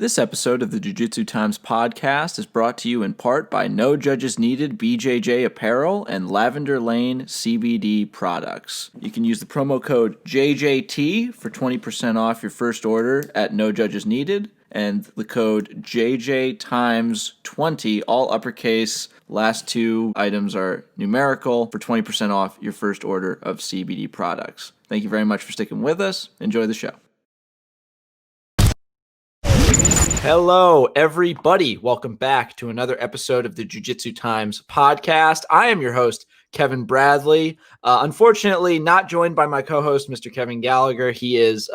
This episode of the Jiu-Jitsu Times podcast is brought to you in part by No Judges Needed BJJ Apparel and Lavender Lane CBD products. You can use the promo code JJT for 20% off your first order at No Judges Needed, and the code JJTimes20, all uppercase. Last two items are numerical for 20% off your first order of CBD products. Thank you very much for sticking with us. Enjoy the show. Hello, everybody. Welcome back to another episode of the Jiu-Jitsu Times podcast. I am your host, Kevin Bradley. Unfortunately, not joined by my co-host, Mr. Kevin Gallagher. He is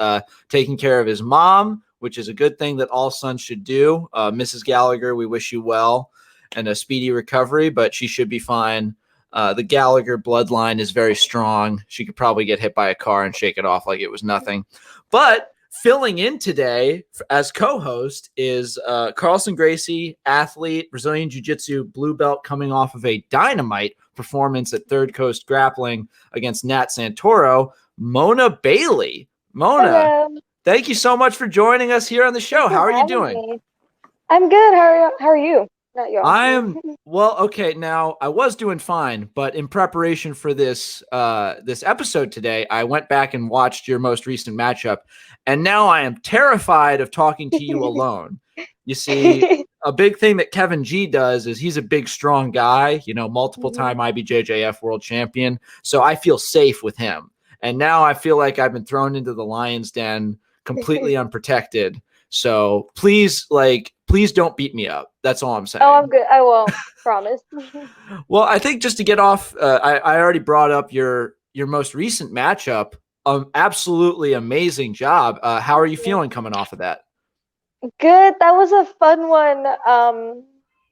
taking care of his mom, which is a good thing that all sons should do. Mrs. Gallagher, we wish you well and a speedy recovery, but she should be fine. The Gallagher bloodline is very strong. She could probably get hit by a car and shake it off like it was nothing. But filling in today as co-host is Carlson Gracie, athlete, Brazilian Jiu-Jitsu blue belt, coming off of a dynamite performance at Third Coast Grappling against Nat Santoro, Mona Bailey. Mona, hello. Thank you so much for joining us here on the show. How are you doing? Me. I'm good. How are you? Not you. I am well. Okay, now I was doing fine, but in preparation for this episode today, I went back and watched your most recent matchup, and now I am terrified of talking to you alone. You see, a big thing that Kevin G does is he's a big, strong guy. You know, multiple-time IBJJF world champion, so I feel safe with him. And now I feel like I've been thrown into the lion's den, completely unprotected. So please don't beat me up. That's all I'm saying. Oh, I'm good. I won't. Promise. Well, I think just to get off, I already brought up your most recent matchup. Absolutely amazing job. How are you feeling coming off of that? Good. That was a fun one.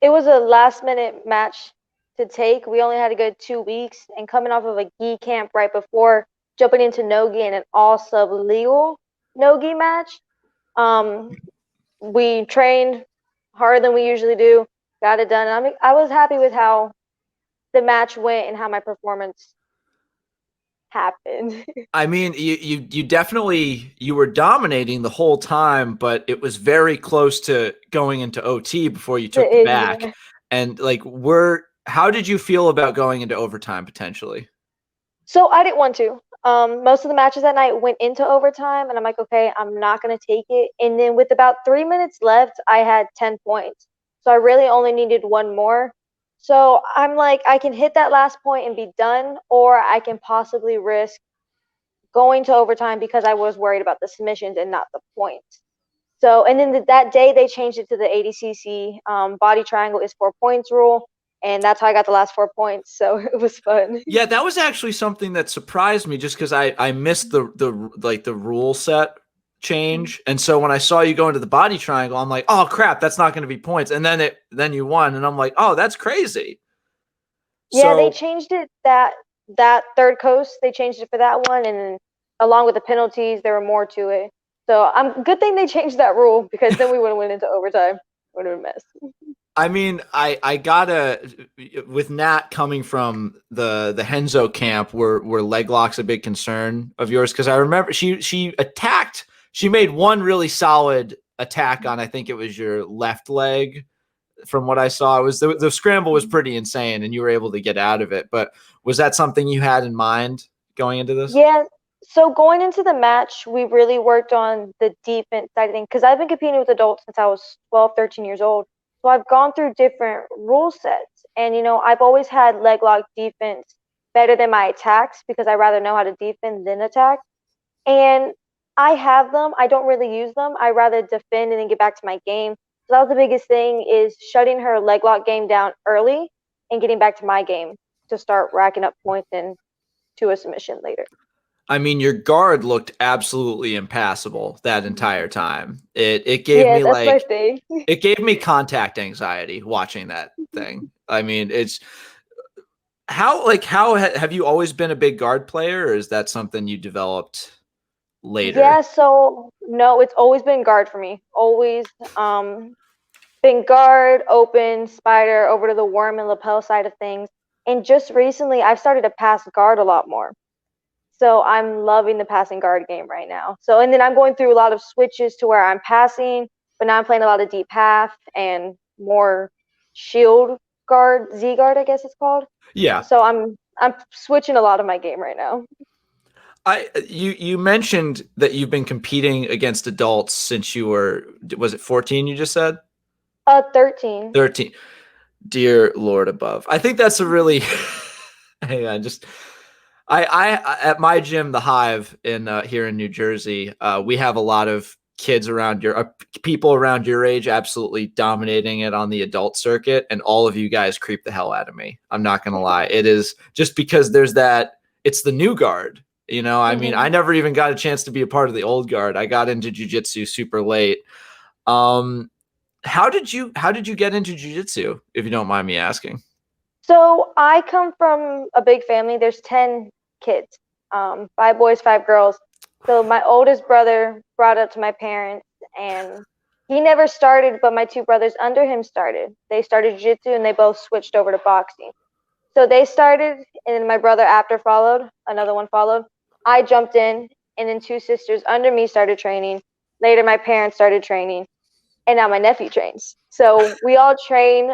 It was a last-minute match to take. We only had to go 2 weeks, and coming off of a gi camp right before jumping into no-gi and an all-sub legal no-gi match. We trained harder than we usually do, got it done. And I was happy with how the match went and how my performance happened. I mean, you definitely, you were dominating the whole time, but it was very close to going into OT before you took it back. Yeah. And how did you feel about going into overtime potentially? So I didn't want to. Most of the matches that night went into overtime, and I'm like, okay, I'm not going to take it. And then with about 3 minutes left, I had 10 points. So I really only needed one more. So I'm like, I can hit that last point and be done, or I can possibly risk going to overtime because I was worried about the submissions and not the points. So, and then that day they changed it to the 80cc body triangle is 4 points rule. And that's how I got the last 4 points. So it was fun. Yeah, that was actually something that surprised me just because I missed the rule set change. And so when I saw you go into the body triangle, I'm like, oh crap, that's not going to be points. And then you won. And I'm like, oh, that's crazy. Yeah, they changed it that Third Coast. They changed it for that one. And then along with the penalties, there were more to it. So good thing they changed that rule because then we would have went into overtime. Would have been a mess. I mean, I gotta, with Nat coming from the Henzo camp, were leg locks a big concern of yours? Because I remember she attacked. She made one really solid attack on, I think it was your left leg. From what I saw, it was the scramble was pretty insane, and you were able to get out of it. But was that something you had in mind going into this? Yeah. So going into the match, we really worked on the defense side of things because I've been competing with adults since I was 12, 13 years old. So I've gone through different rule sets, and I've always had leg lock defense better than my attacks because I rather know how to defend than attack. And I have them. I don't really use them. I rather defend and then get back to my game. So that was the biggest thing, is shutting her leg lock game down early and getting back to my game to start racking up points and to a submission later. I mean, your guard looked absolutely impassable that entire time. It gave me it gave me contact anxiety watching that thing. I mean, it's how have you always been a big guard player, or is that something you developed later? Yeah, so no, it's always been guard for me. Always been guard, open, spider, over to the worm and lapel side of things. And just recently I've started to pass guard a lot more. So I'm loving the passing guard game right now. So, and then I'm going through a lot of switches to where I'm passing, but now I'm playing a lot of deep half and more shield guard, Z guard, I guess it's called. Yeah. So I'm switching a lot of my game right now. You mentioned that you've been competing against adults since you were, was it 14 you just said? 13. 13. Dear Lord above. I think that's a really hang on, just I at my gym, the Hive in here in New Jersey, we have a lot of kids around your people around your age absolutely dominating it on the adult circuit, and all of you guys creep the hell out of me. I'm not gonna lie. It is just because there's that, it's the new guard. You know, I mean, I never even got a chance to be a part of the old guard. I got into jiu-jitsu super late. How did you get into jiu-jitsu, if you don't mind me asking? So I come from a big family. There's 10 kids, 5 boys, 5 girls. So my oldest brother brought it up to my parents, and he never started, but my 2 brothers under him started. They started jiu-jitsu, and they both switched over to boxing. So they started, and then my brother after followed. Another one followed. I jumped in, and then 2 sisters under me started training. Later, my parents started training, and now my nephew trains. So we all train.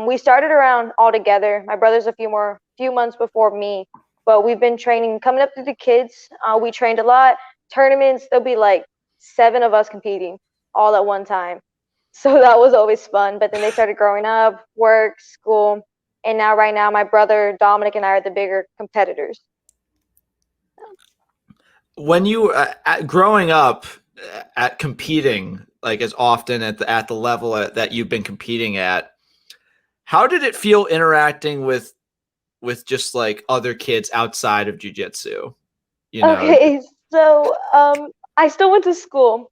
We started around all together. My brother's a few months before me, but we've been training coming up through the kids. We trained a lot. Tournaments, there'll be like 7 of us competing all at one time. So that was always fun. But then they started growing up, work, school, and now right now my brother Dominic and I are the bigger competitors. When you growing up at competing like as often at the level that you've been competing at, how did it feel interacting with just like other kids outside of jiu-jitsu? You know? Okay, so I still went to school,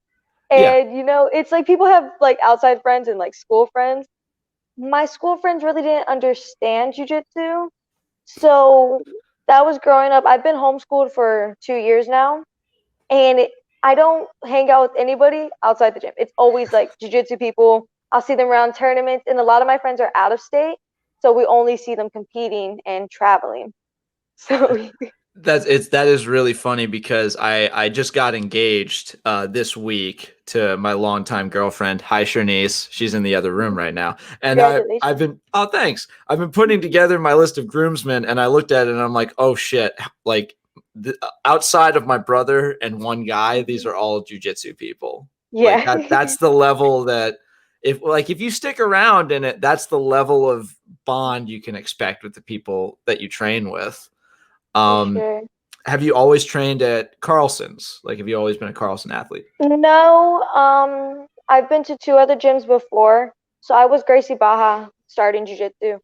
Yeah. and it's like people have like outside friends and like school friends. My school friends really didn't understand jujitsu, so that was growing up. I've been homeschooled for 2 years now, and I don't hang out with anybody outside the gym. It's always like jujitsu people. I'll see them around tournaments, and a lot of my friends are out of state, so we only see them competing and traveling. So That is really funny because I just got engaged this week to my longtime girlfriend. Hi, Shanice. She's in the other room right now. And I've been, oh, thanks. I've been putting together my list of groomsmen, and I looked at it and I'm like, oh shit. Like outside of my brother and one guy, these are all jujitsu people. yeah. Like that's the level that if you stick around in it, that's the level of bond you can expect with the people that you train with. Sure. Have you always trained at Carlson's? Like, have you always been a Carlson athlete? No, I've been to 2 other gyms before. So I was Gracie Baja starting jiu-jitsu,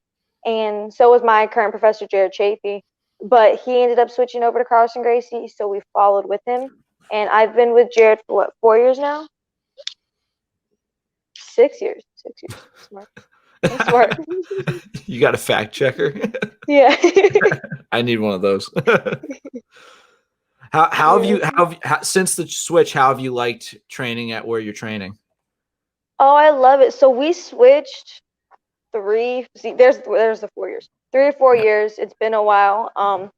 and so was my current professor, Jared Chafee. But he ended up switching over to Carlson Gracie, so we followed with him. And I've been with Jared for what, 4 years now? 6 years. 6 years. Smart. I'm smart. You got a fact checker? Yeah. I need one of those. How have you since the switch? How have you liked training at where you're training? Oh, I love it. So we switched there's the 4 years. 3 or 4 years. It's been a while.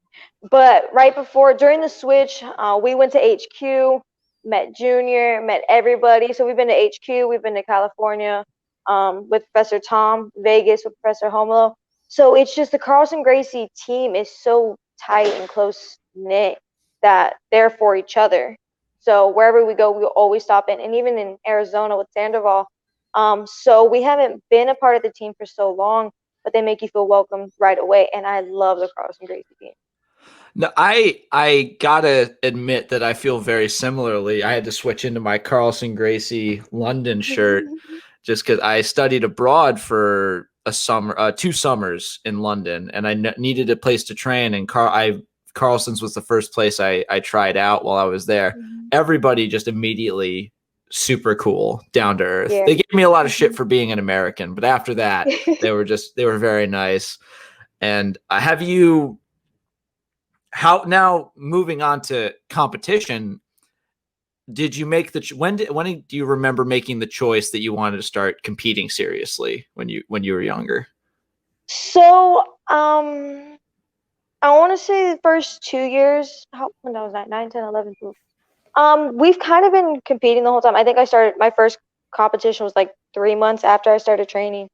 But right before, during the switch, we went to HQ, met Junior, met everybody. So we've been to HQ, we've been to California, with Professor Tom, Vegas with Professor Homolo. So it's just the Carlson Gracie team is so tight and close knit that they're for each other. So wherever we go, we'll always stop in, and even in Arizona with Sandoval. So we haven't been a part of the team for so long, but they make you feel welcome right away. And I love the Carlson Gracie team. No, I gotta admit that I feel very similarly. I had to switch into my Carlson Gracie London shirt just because I studied abroad for a summer, 2 summers in London, and I needed a place to train. And Carlson's was the first place I tried out while I was there. Everybody just immediately super cool, down to earth. Yeah. They gave me a lot of shit for being an American, but after that, they were very nice. And have you? How now moving on to competition, did you make when do you remember making the choice that you wanted to start competing seriously when you were younger? So I want to say the first 2 years, when I was 9, 10, 11, 12. We've kind of been competing the whole time. I think I started my first competition was like 3 months after I started training.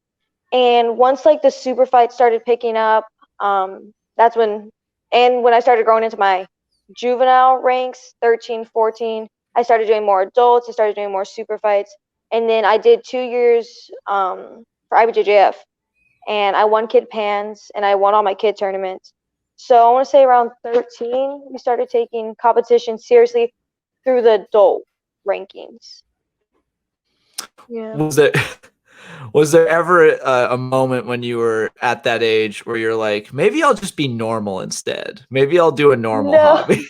And once like the super fights started picking up, that's when I started growing into my juvenile ranks, 13, 14, I started doing more adults, I started doing more super fights. And then I did 2 years for IBJJF, and I won kid pans and I won all my kid tournaments. So I want to say around 13, we started taking competition seriously through the adult rankings. Yeah. Was there ever a moment when you were at that age where you're like, maybe I'll just be normal instead? Maybe I'll do a normal No, hobby.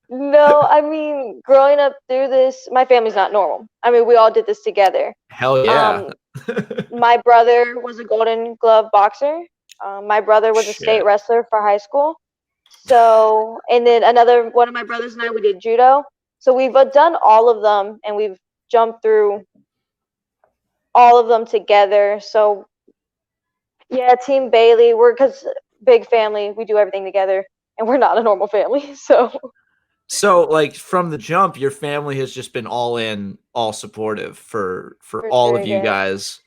no. I mean, growing up through this, my family's not normal. I mean, we all did this together. Hell yeah. My brother was a Golden Glove boxer. My brother was a state wrestler for high school. So, and then another one of my brothers and I, we did judo. So we've done all of them, and we've jumped through all of them together. So, yeah, Team Bailey, because big family, we do everything together, and we're not a normal family. So like from the jump, your family has just been all in, all supportive for all sure, of you yeah. guys.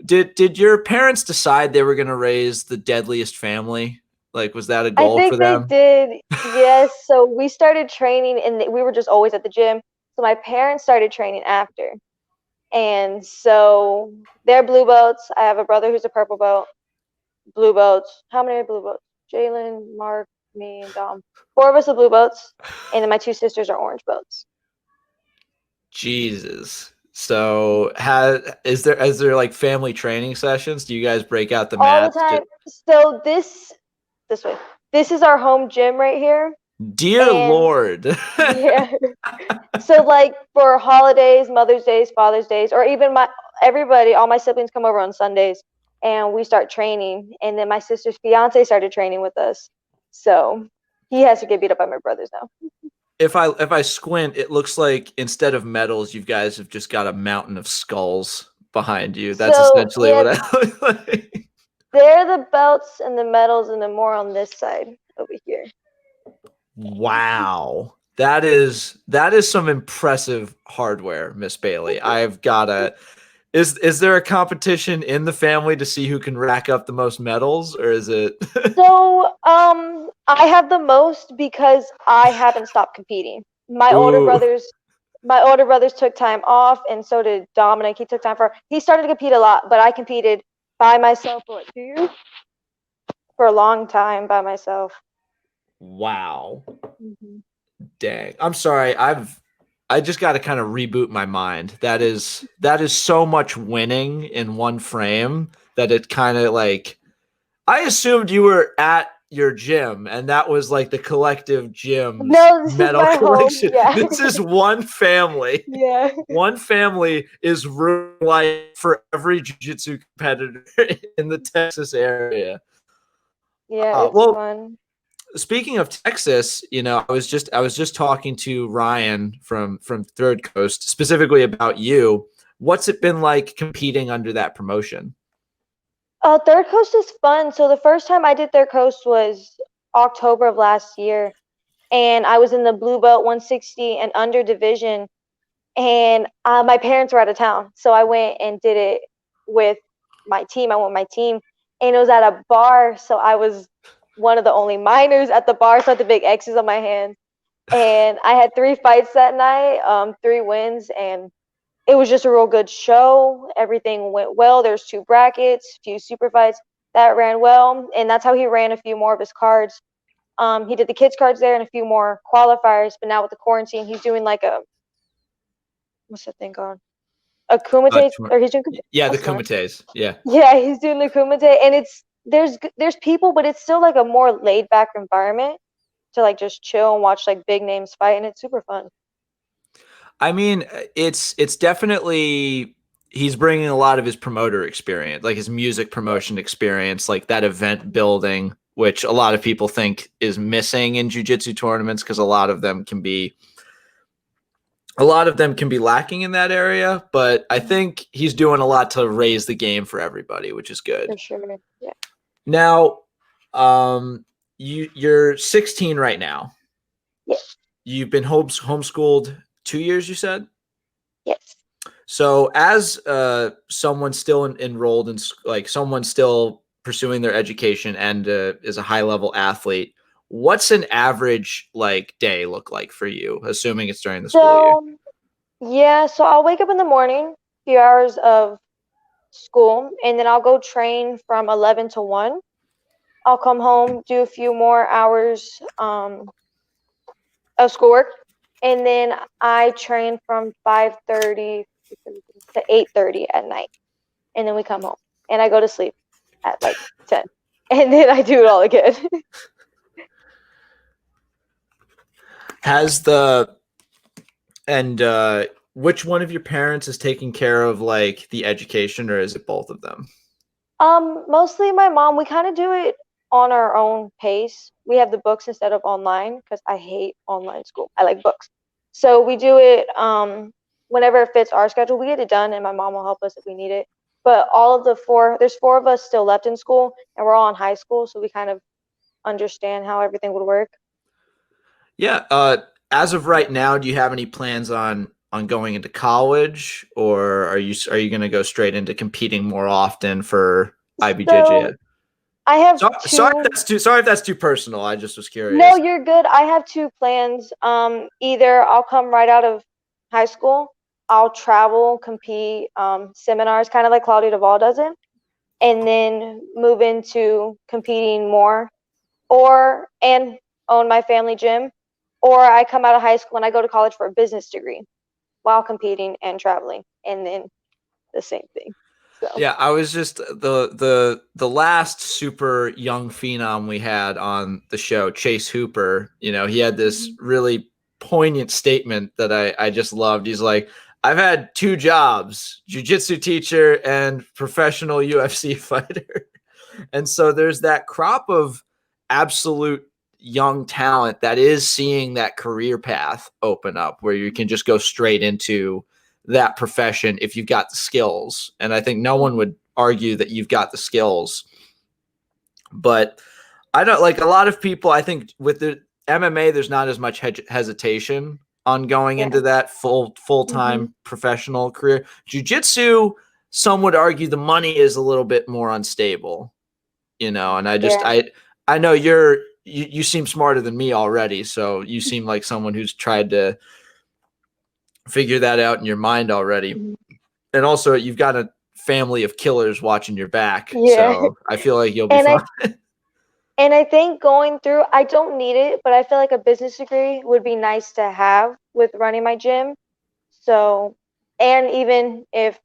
Did your parents decide they were going to raise the deadliest family? Like, was that a I goal for think they them? did. Yes. So we started training, and we were just always at the gym. So my parents started training after. And so they're blue belts. I have a brother who's a purple belt. Blue belts. How many are blue belts? Jalen, Mark, me, and Dom. 4 of us are blue belts, and then my 2 sisters are orange belts. Jesus. So is there like family training sessions? Do you guys break out the All the mats? time. So this way. This is our home gym right here. Dear And Lord. yeah. So like for holidays, Mother's Days, Father's Days, or even all my siblings come over on Sundays and we start training. And then my sister's fiance started training with us. So he has to get beat up by my brothers now. If I squint, it looks like instead of medals, you guys have just got a mountain of skulls behind you. That's essentially what I look like. They're the belts and the medals, and then more on this side over here. Wow. That is some impressive hardware, Miss Bailey. I've gotta is there a competition in the family to see who can rack up the most medals, or is it So I have the most because I haven't stopped competing. My older brothers took time off, and so did Dominic. He started to compete a lot, but I competed by myself for 2 years, for a long time by myself. Wow. Mm-hmm. Dang. I'm sorry. I just got to kind of reboot my mind. That is so much winning in one frame that it kind of like I assumed you were at your gym and that was like the collective gym's No, this is medal my home. collection. Yeah. This is one family. Yeah. One family is ruining life for every jiu-jitsu competitor in the Texas area. Yeah, it's Well, fun. speaking of Texas, I was just talking to Ryan from Third Coast specifically about you. What's it been like competing under that promotion? Third Coast is fun. So the first time I did Third Coast was October of last year, and I was in the blue belt 160 and under division, and my parents were out of town, so I went and did it with my team. I went with my team, and it was at a bar, so I was one of the only minors at the bar, so I had the big X's on my hands. And I had 3 fights that night, 3 wins, and it was just a real good show. Everything went well. There's 2 brackets, few super fights that ran well, and that's how he ran a few more of his cards. He did the kids cards there and a few more qualifiers, but now with the quarantine, he's doing like what's that thing called? A kumite, or he's doing yeah, the kumites. Yeah. Yeah, he's doing the kumite, and there's people, but it's still like a more laid back environment to like just chill and watch like big names fight, and it's super fun. I mean, it's definitely he's bringing a lot of his promoter experience, like his music promotion experience, like that event building, which a lot of people think is missing in jiu-jitsu tournaments because a lot of them can be lacking in that area. But I think he's doing a lot to raise the game for everybody, which is good. For sure. Yeah. Now, you're 16 right now. Yes. You've been homeschooled 2 years, you said? Yes. So as someone still enrolled in like someone still pursuing their education and is a high level athlete, what's an average like day look like for you, assuming it's during the school year? So, yeah, so I'll wake up in the morning, few hours of school, and then I'll go train from 11 to 1. I'll come home, do a few more hours of schoolwork, and then I train from 5:30 to 8:30 at night, and then we come home, and I go to sleep at like 10, and then I do it all again. Has the and which one of your parents is taking care of like the education, or is it both of them? Mostly my mom. We kind of do it on our own pace. We have the books instead of online because I hate online school. I like books. So we do it whenever it fits our schedule. We get it done, and my mom will help us if we need it. But all of there's 4 of us still left in school, and we're all in high school, so we kind of understand how everything would work. Yeah. As of right now, do you have any plans on going into college, or are you going to go straight into competing more often for IBJJ? So I have Sorry if that's too personal. I just was curious. No, you're good. I have 2 plans. Either I'll come right out of high school, I'll travel, compete, seminars, kind of like Claudia Duvall does it, and then move into competing more, and own my family gym, or I come out of high school and I go to college for a business degree while competing and traveling, and then the same thing. So Yeah, I was just the last super young phenom we had on the show, Chase Hooper. You know, he had this really poignant statement that I just loved. He's like, I've had 2 jobs, jiu-jitsu teacher and professional UFC fighter. And so there's that crop of absolute young talent that is seeing that career path open up where you can just go straight into that profession if you've got the skills. And I think no one would argue that you've got the skills. But I don't like a lot of people. I think with the MMA, there's not as much hesitation on going into that full-time professional career. Jiu-jitsu, some would argue the money is a little bit more unstable, you know, and I know you seem smarter than me already. So you seem like someone who's tried to figure that out in your mind already. And also you've got a family of killers watching your back. yeah. So I feel like you'll be fine. And I think going through, I don't need it, but I feel like a business degree would be nice to have with running my gym. So, and even if,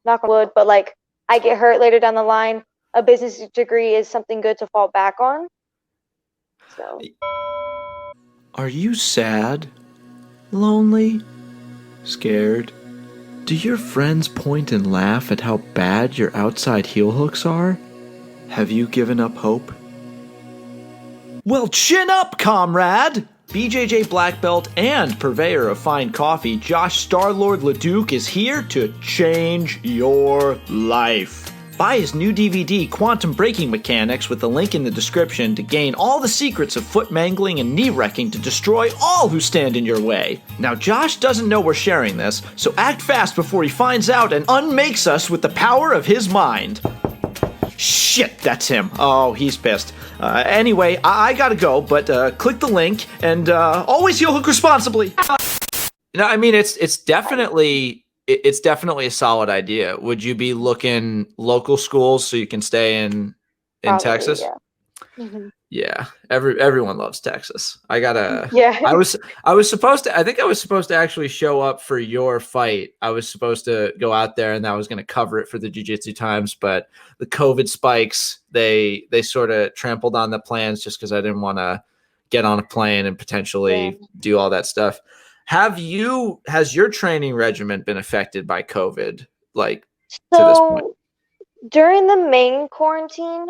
knock on wood, but like I get hurt later down the line, a business degree is something good to fall back on. So, are you sad, lonely, scared? Do your friends point and laugh at how bad your outside heel hooks are? Have you given up hope? Well, chin up, comrade! BJJ black belt and purveyor of fine coffee, Josh STARLORD LeDuc is here to change your life. Buy his new DVD, Quantum Braking Mechanics, with the link in the description to gain all the secrets of foot mangling and knee wrecking to destroy all who stand in your way. Now, Josh doesn't know we're sharing this, so act fast before he finds out and unmakes us with the power of his mind. Shit, that's him. Oh, he's pissed. Anyway, I gotta go, but click the link and always heel hook responsibly. No, I mean it's definitely a solid idea. Would you be looking local schools so you can stay in probably, Texas? Yeah. Yeah, everyone loves Texas. I was supposed to. I think I was supposed to actually show up for your fight. I was supposed to go out there, and I was going to cover it for the Jiu-Jitsu Times. But the COVID spikes, they sort of trampled on the plans just because I didn't want to get on a plane and potentially do all that stuff. Has your training regimen been affected by COVID? Like to this point? During the main quarantine,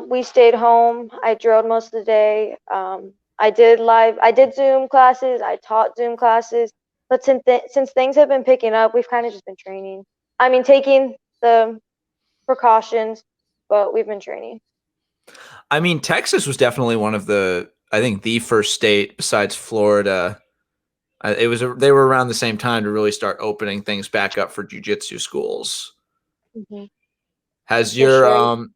we stayed home. I drilled most of the day. I did Zoom classes. I taught Zoom classes. But since things have been picking up, we've kind of just been training. I mean, taking the precautions, but we've been training. I mean, Texas was definitely one of the first state besides Florida They were around the same time to really start opening things back up for jiu-jitsu schools. Hmm. Has For your sure.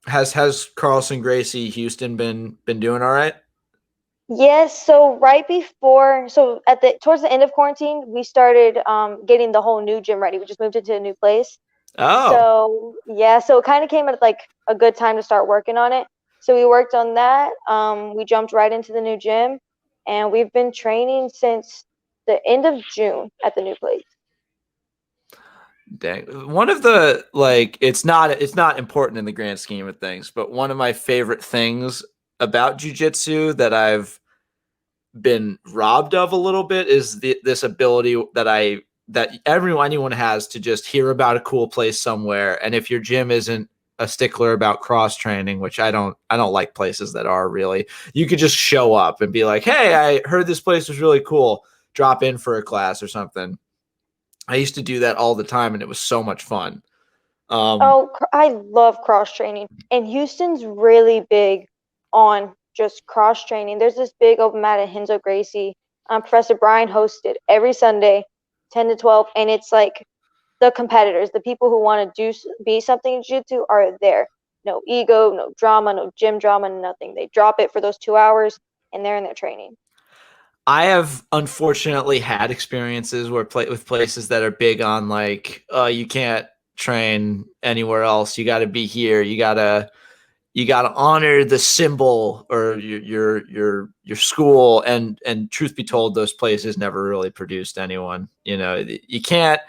has Carlson Gracie Houston been doing all right? Yes, so right before, so at the towards the end of quarantine, we started getting the whole new gym ready. We just moved into a new place. Oh, So yeah, so it kind of came at like a good time to start working on it. So we worked on that. We jumped right into the new gym, and we've been training since the end of June at the new place. dang. One of the like it's not important in the grand scheme of things, but one of my favorite things about jiu-jitsu that I've been robbed of a little bit is this ability that anyone has to just hear about a cool place somewhere, and if your gym isn't a stickler about cross training, which I don't like places that are really, you could just show up and be like, hey, I heard this place was really cool, drop in for a class or something. I used to do that all the time, and it was so much fun. um Oh, I love cross training, and Houston's really big on just cross training. There's this big open mat at Henzo Gracie. Professor Brian hosted every Sunday, 10 to 12, and it's like the competitors, the people who want to be something in jiu-jitsu are there. No ego, no drama, no gym drama, nothing. They drop it for those 2 hours, and they're in their training. I have unfortunately had experiences with places that are big on like, you can't train anywhere else. You got to be here. You gotta honor the symbol or your school. And truth be told, those places never really produced anyone. You can't,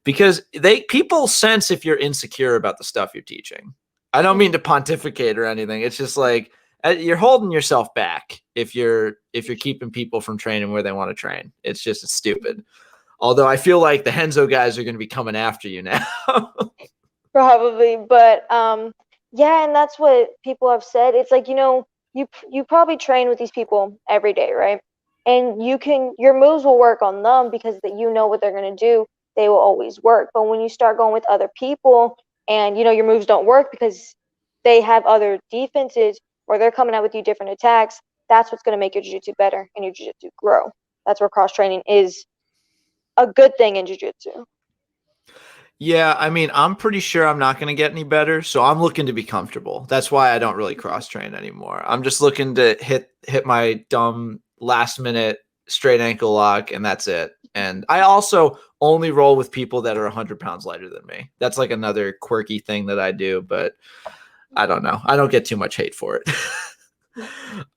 because people sense if you're insecure about the stuff you're teaching. I don't mean to pontificate or anything. It's just like, you're holding yourself back if you're keeping people from training where they want to train. It's stupid. Although I feel like the Henzo guys are going to be coming after you now. Probably, but yeah, and that's what people have said. It's like, you probably train with these people every day, right? And your moves will work on them because that you know what they're going to do. They will always work. But when you start going with other people and your moves don't work because they have other defenses or they're coming out with you different attacks, that's what's going to make your jiu-jitsu better and your jiu-jitsu grow. That's where cross training is a good thing in jiu-jitsu. Yeah, I mean, I'm pretty sure I'm not going to get any better, so I'm looking to be comfortable. That's why I don't really cross train anymore. I'm just looking to hit my dumb last minute straight ankle lock, and that's it. And I also only roll with people that are 100 pounds lighter than me. That's like another quirky thing that I do, but I don't know. I don't get too much hate for it.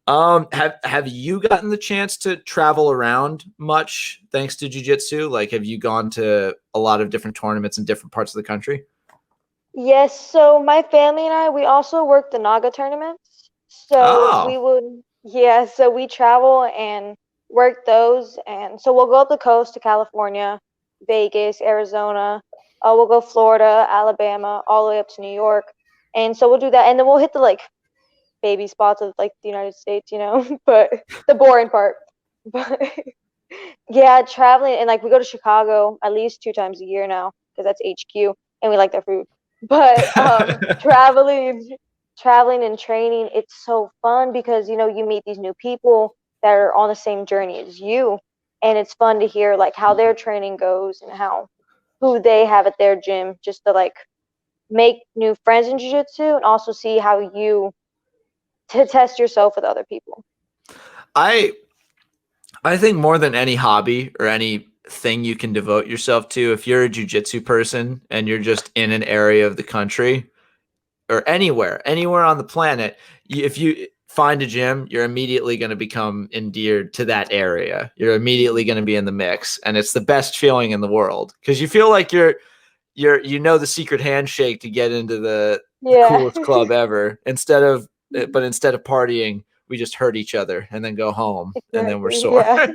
Have you gotten the chance to travel around much thanks to jiu-jitsu? Like, have you gone to a lot of different tournaments in different parts of the country? Yes, so my family and I, we also work the Naga tournaments. So Oh, we would, yeah, so we travel and work those. And so we'll go up the coast to California, Vegas, Arizona. We'll go Florida, Alabama, all the way up to New York. And so we'll do that. And then we'll hit the like baby spots of like the United States, but the boring part. But yeah, traveling and like we go to Chicago at least 2 times a year now because that's HQ and we like their food. But traveling and training, it's so fun because you meet these new people that are on the same journey as you, and it's fun to hear like how their training goes and how who they have at their gym, just to like make new friends in jiu-jitsu and also see how you to test yourself with other people. I I think more than any hobby or any thing you can devote yourself to, if you're a jiu-jitsu person and you're just in an area of the country or anywhere on the planet, if you find a gym, you're immediately going to become endeared to that area. You're immediately going to be in the mix, and it's the best feeling in the world because you feel like the secret handshake to get into the Yeah. coolest club ever. Instead of partying, we just hurt each other and then go home, and then we're Exactly. sore. Yeah.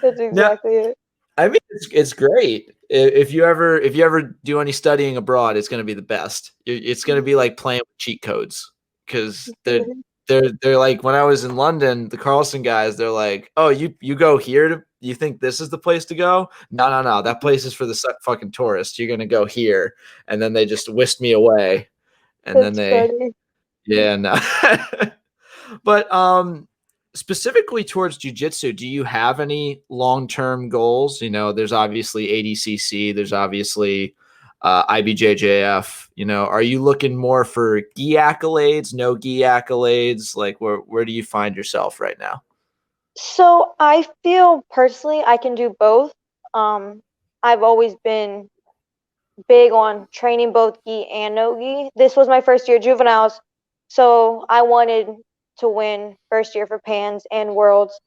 That's Now, exactly it. I mean, it's great. If you ever do any studying abroad, it's going to be the best. It's going to be like playing with cheat codes because they're like, when I was in London, the Carlson guys, they're like, oh, you go here to, you think this is the place to go? No, no, no, that place is for the fucking tourists. You're going to go here, and then they just whisked me away, and then That's they funny. yeah, no. But specifically towards jiu-jitsu, do you have any long-term goals? You know, there's obviously ADCC, there's obviously IBJJF. You know, are you looking more for gi accolades, no gi accolades? Like, where do you find yourself right now? So I feel personally I can do both. I've always been big on training both gi and no gi. This was my first year juveniles, so I wanted to win first year for Pans and Worlds.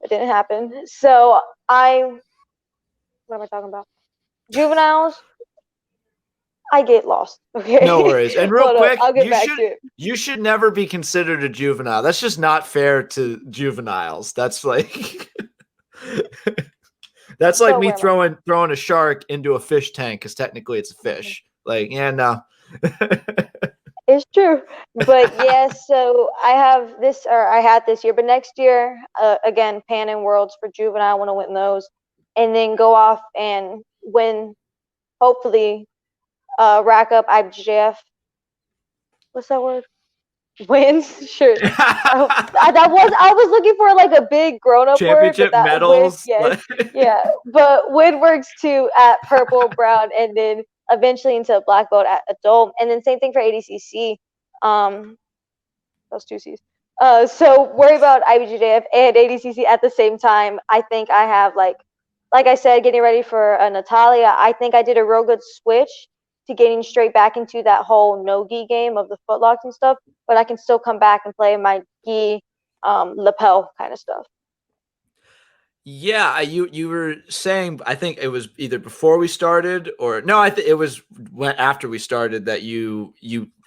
It didn't happen. So what am I talking about? Juveniles, I get lost. Okay. No worries. And real Hold up, quick, I'll get back to it. you should never be considered a juvenile. That's just not fair to juveniles. That's like that's like So me where am throwing a shark into a fish tank because technically it's a fish. Like, yeah, no. It's true. But yeah, so I had this year, but next year, again, Pan and Worlds for juvenile, I want to win those. And then go off and win, hopefully, rack up IBJJF. What's that word? Wins? Sure. I was looking for like a big grown up word, but Championship that medals. yes, yeah. But win works too at purple, brown, and then eventually into black belt at adult, and then same thing for ADCC. Those two C's. So worry about IBJJF and ADCC at the same time. I think I have like I said, getting ready for Nathalia. I think I did a real good switch to getting straight back into that whole no gi game of the footlocks and stuff, but I can still come back and play my gi lapel kind of stuff. Yeah, you were saying, I think it was either before we started or no, I think it was after we started that you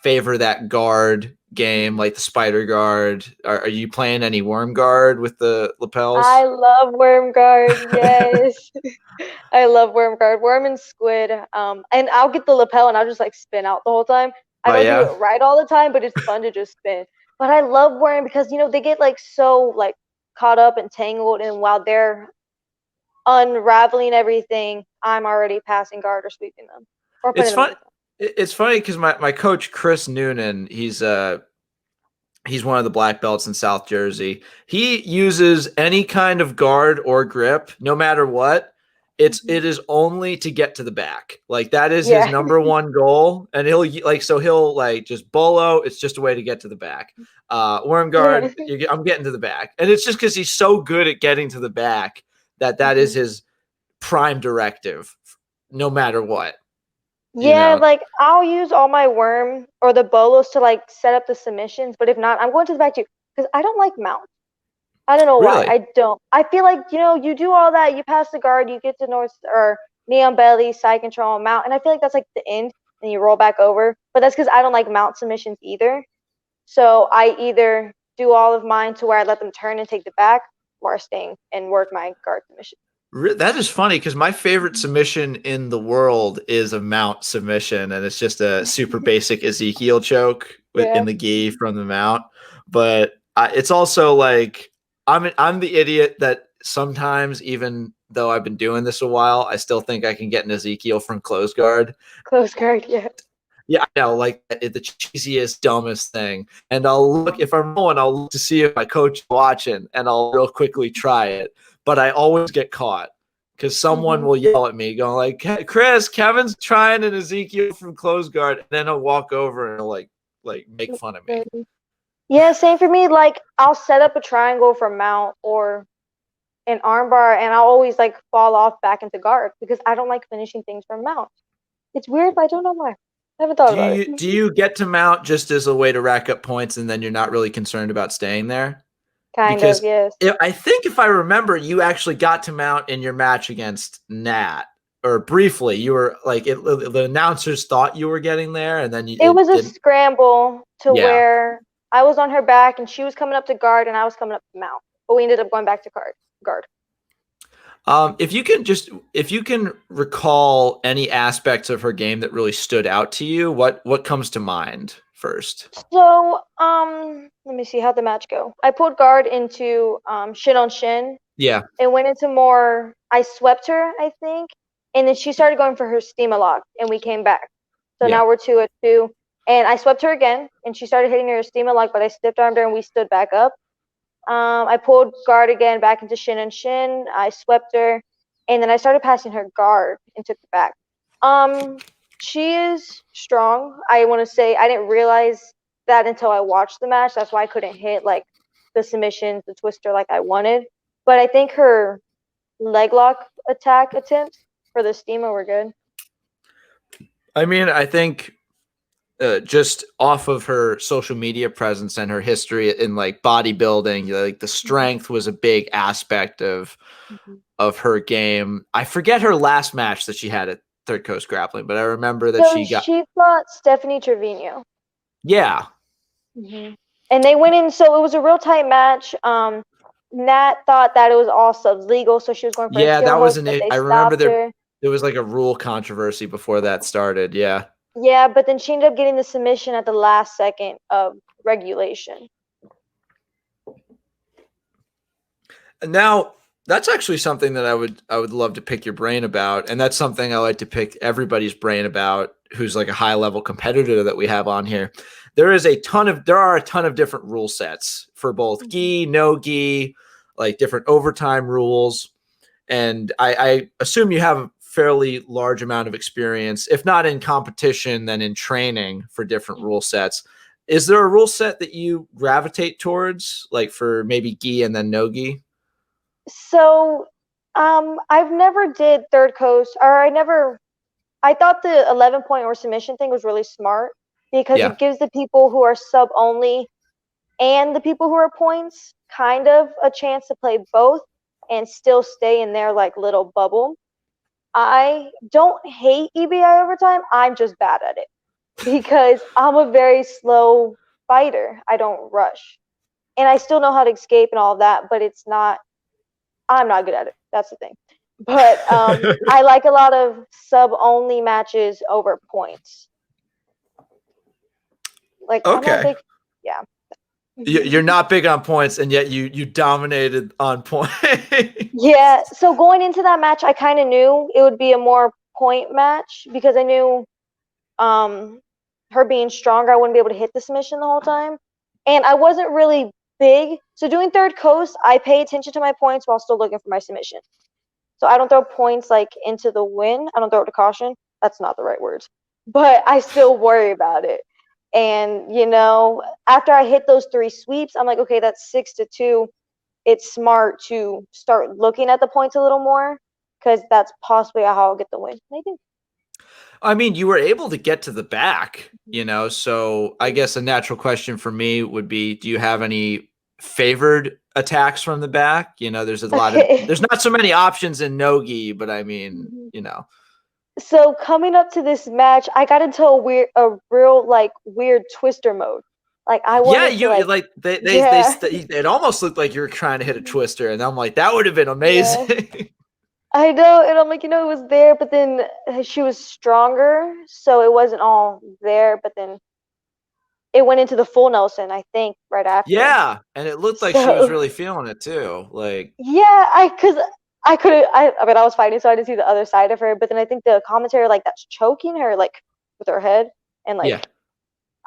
favor that guard game, like the spider guard. Are you playing any worm guard with the lapels? I love worm guard. Yes. I love worm guard, worm and squid. And I'll get the lapel and I'll just like spin out the whole time. I don't do it right all the time, but it's fun to just spin. But I love worm because they get like so like caught up and tangled, and while they're unraveling everything, I'm already passing guard or sweeping them or putting It's them fun. It's funny because my coach Chris Noonan, he's one of the black belts in South Jersey. He uses any kind of guard or grip, no matter what. It is only to get to the back. Like that is his number one goal. And he'll just bolo. It's just a way to get to the back. Worm guard, I'm getting to the back. And it's just because he's so good at getting to the back that is his prime directive, no matter what. Yeah, like I'll use all my worm or the bolos to like set up the submissions, but if not, I'm going to the back too because I don't like mounts. I don't know why. I don't. I feel like, you do all that, you pass the guard, you get to north or knee on belly, side control, mount, and I feel like that's like the end, and you roll back over. But that's because I don't like mount submissions either. So I either do all of mine to where I let them turn and take the back, or I stay and work my guard submission. That is funny because my favorite submission in the world is a mount submission, and it's just a super basic Ezekiel choke in the gi from the mount. But it's also like I'm the idiot that sometimes, even though I've been doing this a while, I still think I can get an Ezekiel from close guard. Close guard, yeah. Yeah, I know, like the cheesiest, dumbest thing. And I'll look, if I'm rolling, I'll look to see if my coach is watching, and I'll real quickly try it. But I always get caught because someone will yell at me, going like, "Chris, Kevin's trying an Ezekiel from close guard," and then he'll walk over and he'll like make fun of me. Yeah, same for me. Like I'll set up a triangle for mount or an armbar, and I'll always like fall off back into guard because I don't like finishing things from mount. It's weird, but I don't know why. I haven't thought about it. Do you get to mount just as a way to rack up points, and then you're not really concerned about staying there? Kind of, yes. I think if I remember, you actually got to mount in your match against Nat, or briefly. You were like, the announcers thought you were getting there, and then it was a scramble to where I was on her back, and she was coming up to guard, and I was coming up to mount. But we ended up going back to guard. If you can recall any aspects of her game that really stood out to you, what comes to mind first? So, let me see, how'd the match go? I pulled guard into shin on shin. Yeah. It went into more, I swept her, I think, and then she started going for her steamer lock, and we came back. So now we're 2-2, and I swept her again, and she started hitting her steamer lock, but I stiff armed her, and we stood back up. I pulled guard again back into shin and shin. I swept her, and then I started passing her guard and took the back. She is strong. I want to say I didn't realize that until I watched the match. That's why I couldn't hit like the submissions, the twister like I wanted. But I think her leg lock attack attempts for the steamer were good. I mean, I think just off of her social media presence and her history in like bodybuilding, like the strength was a big aspect of her game. I forget her last match that she had at Third Coast Grappling, but I remember that she fought Stephanie Trevino. Yeah. And they went in, so it was a real tight match. Nat thought that it was all subs legal, so she was going for a that was I remember there was like a rule controversy before that started. Yeah. Yeah, but then she ended up getting the submission at the last second of regulation. And now that's actually something that I would love to pick your brain about, and that's something I like to pick everybody's brain about who's like a high level competitor that we have on here. There are a ton of different rule sets for both gi, no gi, like different overtime rules. And I assume you have a fairly large amount of experience, if not in competition, then in training for different rule sets. Is there a rule set that you gravitate towards, like for maybe gi and then no gi? So, I've never did Third Coast, or I thought the 11-point or submission thing was really smart because it gives the people who are sub only and the people who are points kind of a chance to play both and still stay in their like little bubble. I don't hate EBI overtime. I'm just bad at it because I'm a very slow fighter. I don't rush. And I still know how to escape and all of that, but I'm not good at it. That's the thing. But I like a lot of sub-only matches over points. Like, okay. I'm not big, yeah. You're not big on points, and yet you dominated on points. Yeah, so going into that match, I kind of knew it would be a more point match because I knew her being stronger, I wouldn't be able to hit the submission the whole time. And I wasn't really big. So doing Third Coast, I pay attention to my points while still looking for my submission. So I don't throw points like into the wind. I don't throw it to caution. That's not the right words. But I still worry about it. And, you know, after I hit those 3 sweeps, I'm like, okay, that's 6-2. It's smart to start looking at the points a little more because that's possibly how I'll get the win. I think. I mean, you were able to get to the back, you know, so I guess a natural question for me would be, do you have any favored attacks from the back? You know, there's there's not so many options in no-gi, but I mean, you know. So coming up to this match, I got into a real like weird twister mode. Like I wanted it almost looked like you were trying to hit a twister, and I'm like, that would have been amazing. Yeah. I know, and I'm like, you know, it was there, but then she was stronger, so it wasn't all there. But then it went into the full Nelson, I think, right after. Yeah, and it looked like she was really feeling it too. Like, yeah, I mean, I was fighting, so I didn't see the other side of her. But then I think the commentary like that's choking her like with her head, and like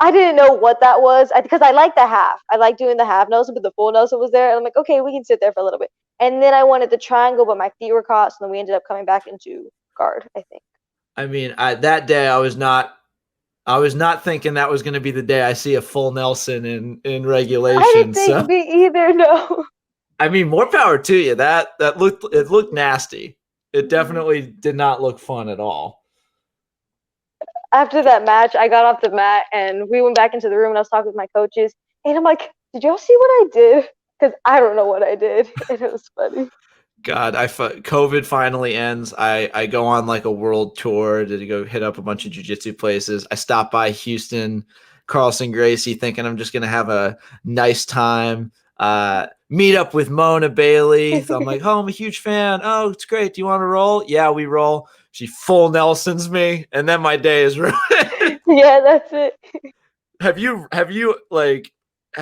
I didn't know what that was because I like the half. I like doing the half Nelson, but the full Nelson was there, and I'm like, okay, we can sit there for a little bit. And then I wanted the triangle, but my feet were caught, so then we ended up coming back into guard, I think. I mean, that day I was not thinking that was going to be the day I see a full Nelson in regulation. I didn't think me either. No. I mean, more power to you. That looked nasty. It definitely did not look fun at all. After that match, I got off the mat and we went back into the room and I was talking with my coaches. And I'm like, did y'all see what I did? Because I don't know what I did. And it was funny. God, COVID finally ends. I go on like a world tour to go hit up a bunch of jiu-jitsu places. I stop by Houston, Carlson Gracie, thinking I'm just going to have a nice time. Meet up with Mona Bailey. So I'm like, oh, I'm a huge fan. Oh, it's great. Do you want to roll? Yeah, we roll. She full Nelsons me, and then my day is ruined. Yeah, that's it. Have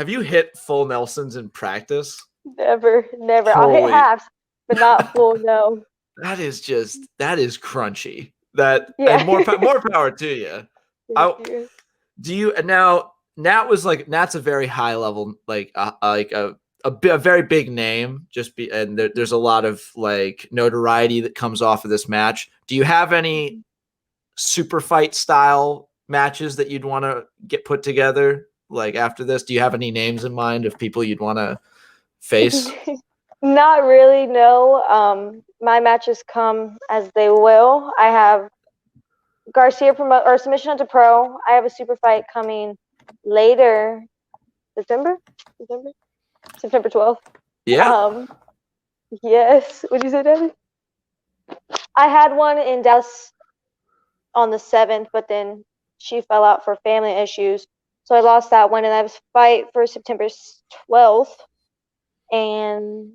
you hit full Nelsons in practice? Never. I'll hit halves, but not full. No. That is crunchy. And more power to you. Do you now? Nat's a very high level, like a a very big name, and there's a lot of like notoriety that comes off of this match. Do you have any super fight style matches that you'd want to get put together like after this? Do you have any names in mind of people you'd want to face? Not really, no. My matches come as they will. I have Garcia or Submission Hunter Pro. I have a super fight coming later, September 12th. Yeah. Yes. Would you say, Debbie? I had one in Dallas on the 7th, but then she fell out for family issues. So I lost that one, and I have a fight for September 12th. And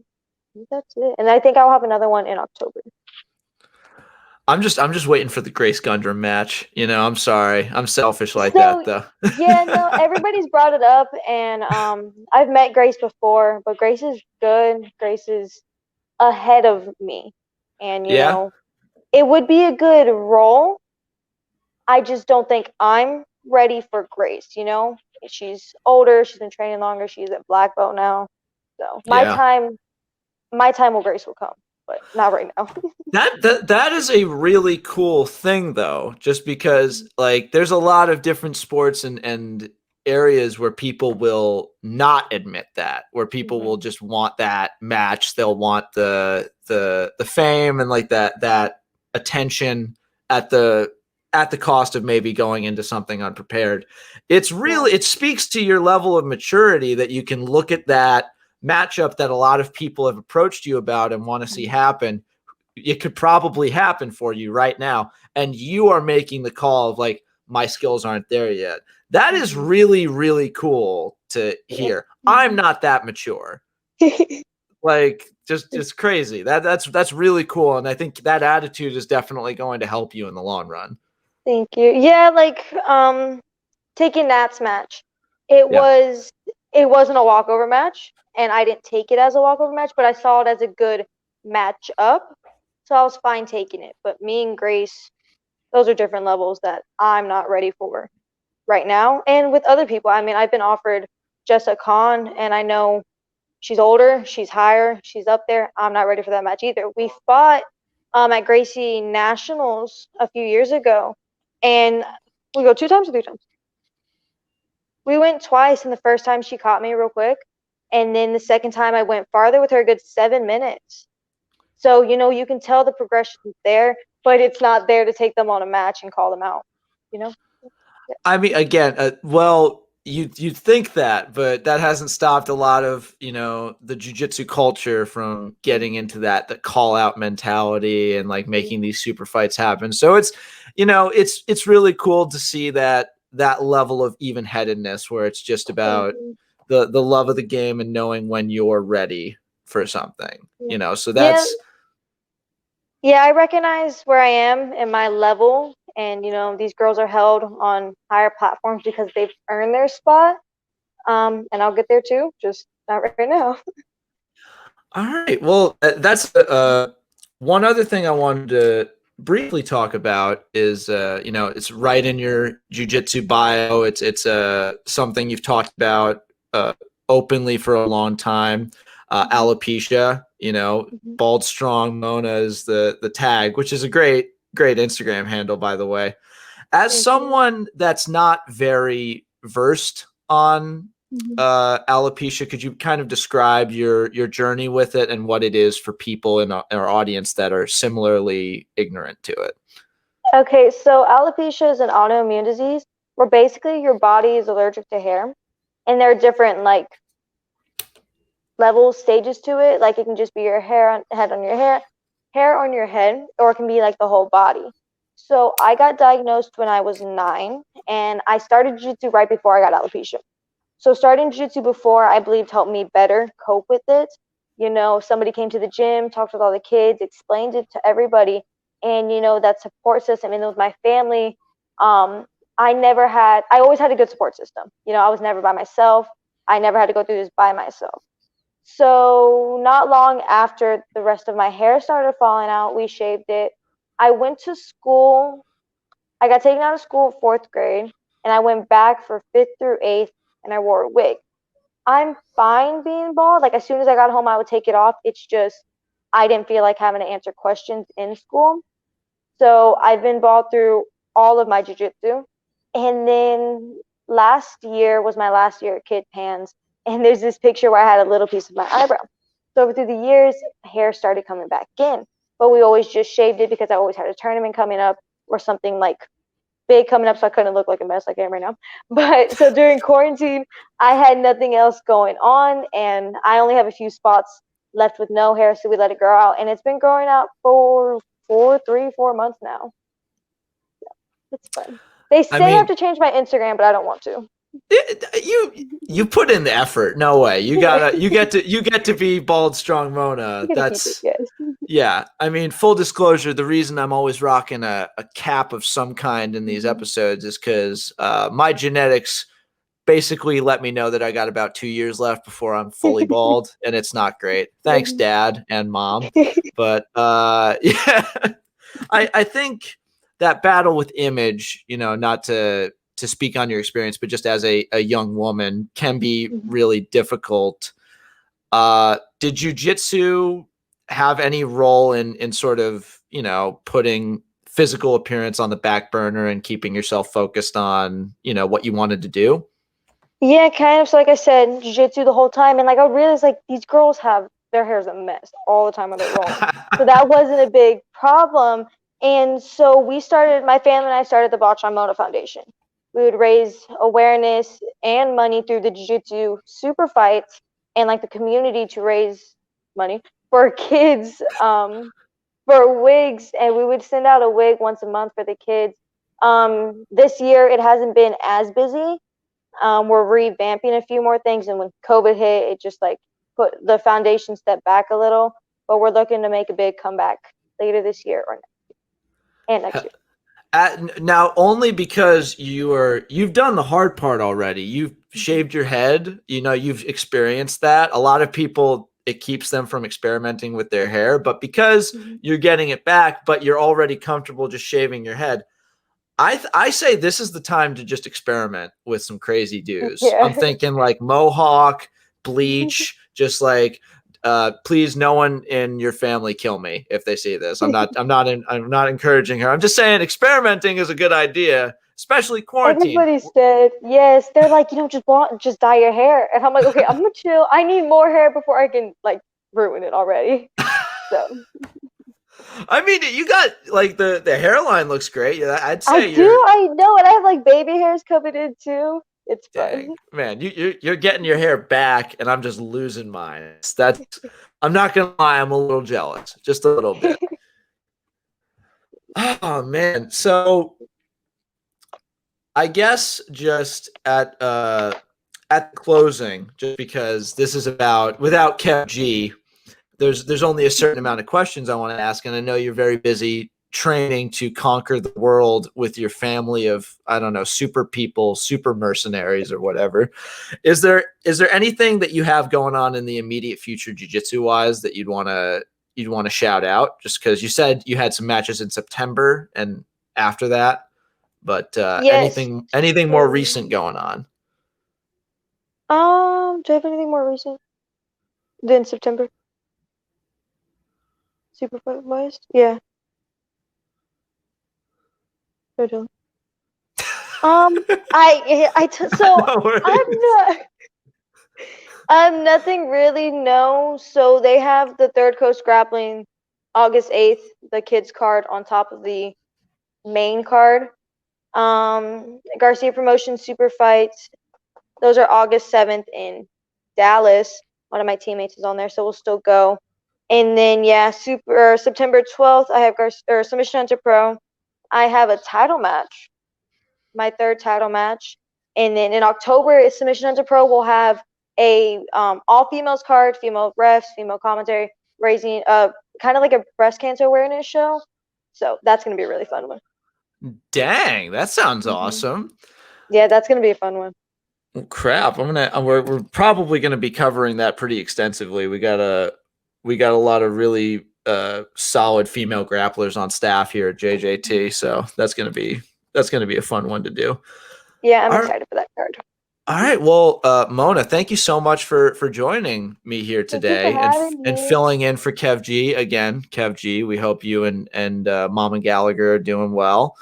that's it. And I think I'll have another one in October. I'm just waiting for the Grace Gundrum match. You know, I'm sorry. I'm selfish like that though. Yeah, no, everybody's brought it up, and I've met Grace before, but Grace is good. Grace is ahead of me. And you know, it would be a good role. I just don't think I'm ready for Grace, you know? She's older, she's been training longer, she's at black belt now. So my time will Grace will come, but not right now. That is a really cool thing though, just because like there's a lot of different sports and areas where people will not admit that, where people will just want that match, they'll want the fame and like that attention at the cost of maybe going into something unprepared. It's really, it speaks to your level of maturity that you can look at that matchup that a lot of people have approached you about and want to see happen. It could probably happen for you right now. And you are making the call of like, my skills aren't there yet. That is really, really cool to hear. I'm not that mature. Like just crazy. That's really cool. And I think that attitude is definitely going to help you in the long run. Thank you. Yeah, like taking Nat's match. It wasn't a walkover match, and I didn't take it as a walkover match, but I saw it as a good match up. So I was fine taking it. But me and Grace, those are different levels that I'm not ready for right now. And with other people, I mean, I've been offered Jessica Khan, and I know she's older, she's higher, she's up there. I'm not ready for that match either. We fought at Gracie Nationals a few years ago, and we go 2 times or 3 times. We went twice, and the first time she caught me real quick, and then the second time I went farther with her a good 7 minutes. So, you know, you can tell the progression's there, but it's not there to take them on a match and call them out, you know? Yeah. I mean, again, well, you'd think that, but that hasn't stopped a lot of, you know, the jiu-jitsu culture from getting into the call out mentality and like making these super fights happen. So it's, you know, it's really cool to see that level of even-headedness where it's just about the love of the game and knowing when you're ready for something, you know, so that's. Yeah, I recognize where I am in my level, and you know, these girls are held on higher platforms because they've earned their spot. And I'll get there too, just not right now. All right. Well, that's one other thing I wanted to briefly talk about is, you know, it's right in your jiu-jitsu bio. It's something you've talked about openly for a long time. Alopecia, you know, bald strong Mona is the tag, which is a great Instagram handle, by the way. As someone that's not very versed on alopecia, could you kind of describe your journey with it and what it is for people in our audience that are similarly ignorant to it? Okay, so alopecia is an autoimmune disease where basically your body is allergic to hair, and there are different like levels, stages to it. Like it can just be your hair on your head, or it can be like the whole body. So I got diagnosed when I was 9, and I started jiu-jitsu right before I got alopecia. So starting jiu-jitsu before, I believed, helped me better cope with it. You know, somebody came to the gym, talked with all the kids, explained it to everybody, and you know, that support system, and it was my family. I always had a good support system. You know, I was never by myself. I never had to go through this by myself. So not long after the rest of my hair started falling out, we shaved it. I went to school. I got taken out of school 4th grade, and I went back for 5th through 8th, and I wore a wig. I'm fine being bald. Like, as soon as I got home, I would take it off. It's just I didn't feel like having to answer questions in school. So I've been bald through all of my jiu-jitsu. And then last year was my last year at Kid Pans. And there's this picture where I had a little piece of my eyebrow. So through the years, hair started coming back in. But we always just shaved it because I always had a tournament coming up or something like big coming up, so I couldn't look like a mess like I am right now. But so during quarantine, I had nothing else going on, and I only have a few spots left with no hair, so we let it grow out, and it's been growing out for 4 months now. Yeah, it's fun. They say I have to change my Instagram, but I don't want to. You put in the effort. No way. You get to be bald strong Mona. That's yeah. I mean, full disclosure, the reason I'm always rocking a cap of some kind in these episodes is because my genetics basically let me know that I got about 2 years left before I'm fully bald, and it's not great. Thanks, Dad and Mom. But yeah, I think that battle with image, not to speak on your experience, but just as a young woman, can be really difficult. Did jiu-jitsu have any role in sort of, putting physical appearance on the back burner and keeping yourself focused on, what you wanted to do? Yeah, kind of. So like I said, jiu-jitsu the whole time. And like I realized like these girls have their hair's a mess all the time when they're rolling. So that wasn't a big problem. And so my family and I started the Botch on Moda Foundation. We would raise awareness and money through the jiu-jitsu super fights and like the community to raise money for kids for wigs, and we would send out a wig once a month for the kids. This year it hasn't been as busy. We're revamping a few more things, and when COVID hit, it just like put the foundation step back a little, but we're looking to make a big comeback later this year or next year. Now, only because you've done the hard part already. You've shaved your head. You've experienced that. A lot of people, it keeps them from experimenting with their hair, but because you're getting it back, but you're already comfortable just shaving your head, I say this is the time to just experiment with some crazy dudes. Yeah. I'm thinking like mohawk, bleach, just like please, no one in your family kill me if they see this. I'm not encouraging her. I'm just saying experimenting is a good idea, especially quarantine. Everybody said yes. They're like, just dye your hair, and I'm like, okay, I'm gonna chill. I need more hair before I can like ruin it already. So. I mean, you got like the hairline looks great. I'd say I know, and I have like baby hairs coming in too. It's fun. Man, you're getting your hair back, and I'm just losing mine. I'm not gonna lie, I'm a little jealous, just a little bit. Oh man, so I guess just at closing, just because this is about without Kev G. There's only a certain amount of questions I want to ask, and I know you're very busy training to conquer the world with your family of, I don't know, super people, super mercenaries or whatever. Is there anything that you have going on in the immediate future jiu-jitsu wise that you'd want to shout out? Just because you said you had some matches in September and after that, but yes. anything more recent going on? Do I have anything more recent than September? Super fight wise? Yeah. I don't. I'm nothing really, no. So they have the Third Coast Grappling August 8th, the kids card on top of the main card. Garcia Promotion Super Fights, those are August 7th in Dallas. One of my teammates is on there, so we'll still go. And then September 12th, I have Submission Hunter Pro. I have a title match, my third title match. And then in October, Submission Hunter Pro will have a all females card, female refs, female commentary, raising kind of like a breast cancer awareness show. So that's gonna be a really fun one. Dang, that sounds awesome. Yeah, that's gonna be a fun one. Well, crap, we're probably gonna be covering that pretty extensively. We got a lot of really solid female grapplers on staff here at JJT, so that's gonna be a fun one to do. Yeah, I'm excited for that card. All right. Well, Mona, thank you so much for joining me here Thank you for today having and me. filling in for Kev G again. Kev G, we hope you and Mama Gallagher are doing well.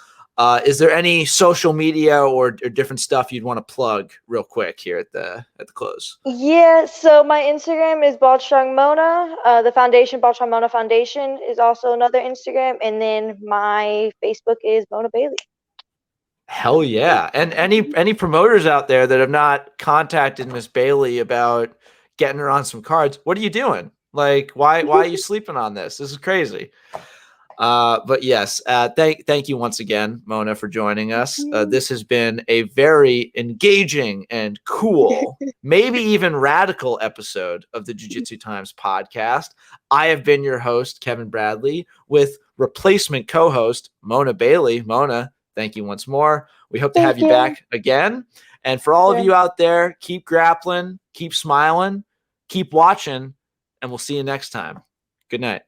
Is there any social media or different stuff you'd want to plug real quick here at the close? Yeah, so my Instagram is Bald Strong Mona. The foundation, Bald Strong Mona Foundation, is also another Instagram, and then my Facebook is Mona Bailey. Hell yeah. And any promoters out there that have not contacted Miss Bailey about getting her on some cards, what are you doing? Like, why are you sleeping on this? This is crazy. But yes, thank you once again, Mona, for joining us. This has been a very engaging and cool, maybe even radical episode of the Jiu-Jitsu Times podcast. I have been your host, Kevin Bradley, with replacement co-host Mona Bailey. Mona, thank you once more. We hope to have you back again. And for all of you out there, keep grappling, keep smiling, keep watching, and we'll see you next time. Good night.